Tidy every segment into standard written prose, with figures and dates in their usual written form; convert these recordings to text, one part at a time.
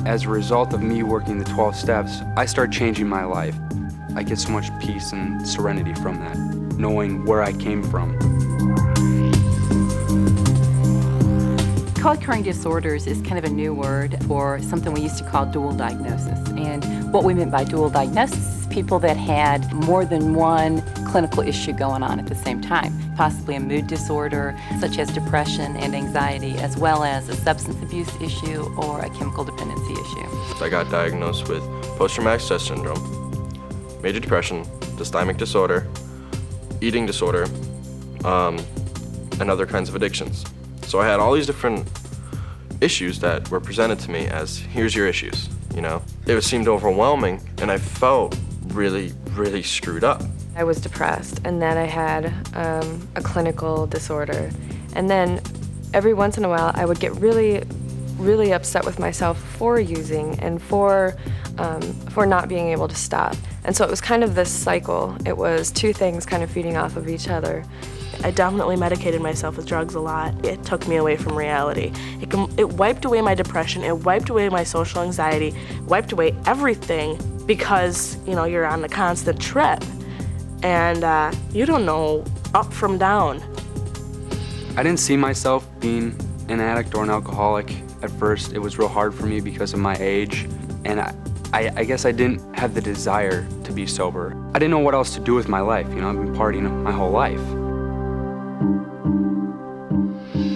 As a result of me working the 12 steps, I start changing my life. I get so much peace and serenity from that, knowing where I came from. Co-occurring disorders is kind of a new word for something we used to call dual diagnosis. And what we meant by dual diagnosis is people that had more than one clinical issue going on at the same time, possibly a mood disorder such as depression and anxiety, as well as a substance abuse issue or a chemical dependency issue. I got diagnosed with post-traumatic stress syndrome, major depression, dysthymic disorder, eating disorder, and other kinds of addictions. So I had all these different issues that were presented to me as, here's your issues, you know? It seemed overwhelming, and I felt really, really screwed up. I was depressed, and then I had a clinical disorder. And then every once in a while, I would get really, really upset with myself for using and for not being able to stop. And so it was kind of this cycle. It was two things kind of feeding off of each other. I definitely medicated myself with drugs a lot. It took me away from reality. It wiped away my depression, it wiped away my social anxiety, wiped away everything because, you know, you're on a constant trip and you don't know up from down. I didn't see myself being an addict or an alcoholic at first. It was real hard for me because of my age, and I guess I didn't have the desire to be sober. I didn't know what else to do with my life. You know, I've been partying my whole life.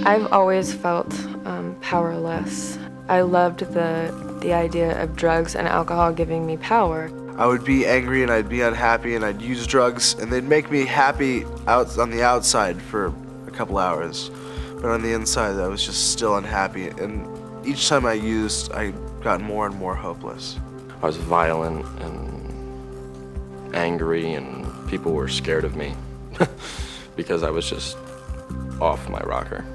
I've always felt powerless. I loved the idea of drugs and alcohol giving me power. I would be angry and I'd be unhappy and I'd use drugs and they'd make me happy on the outside for a couple hours. But on the inside I was just still unhappy, and each time I used I got more and more hopeless. I was violent and angry, and people were scared of me because I was just off my rocker.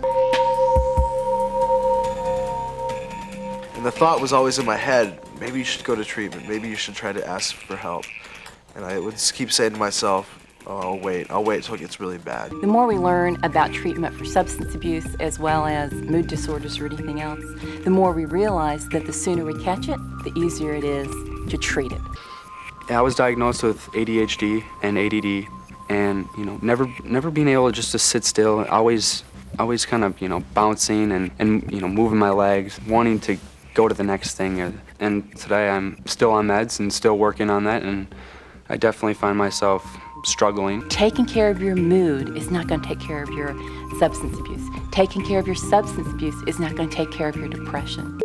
And the thought was always in my head, maybe you should go to treatment, maybe you should try to ask for help. And I would just keep saying to myself, oh, I'll wait till it gets really bad. The more we learn about treatment for substance abuse as well as mood disorders or anything else, the more we realize that the sooner we catch it, the easier it is to treat it. I was diagnosed with ADHD and ADD, and you know, never being able just to sit still, always kind of, you know, bouncing and you know, moving my legs, wanting to go to the next thing. And today I'm still on meds and still working on that, and I definitely find myself struggling. Taking care of your mood is not going to take care of your substance abuse. Taking care of your substance abuse is not going to take care of your depression.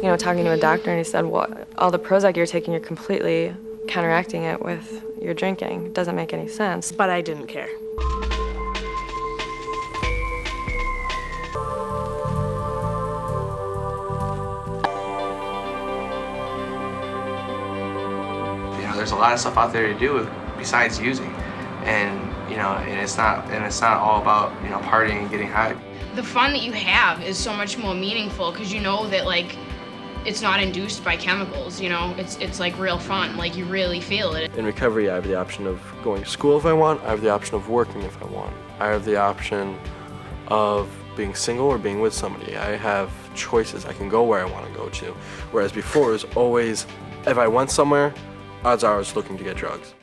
You know, talking to a doctor, and he said, well, all the Prozac you're taking, you're completely counteracting it with your drinking. It doesn't make any sense. But I didn't care. You know, there's a lot of stuff out there to do besides using, and you know, and it's not all about, you know, partying and getting high. The fun that you have is so much more meaningful because you know that, like, it's not induced by chemicals, you know? It's like real fun, like you really feel it. In recovery, I have the option of going to school if I want, I have the option of working if I want. I have the option of being single or being with somebody. I have choices. I can go where I want to go to. Whereas before, it was always, if I went somewhere, odds are I was looking to get drugs.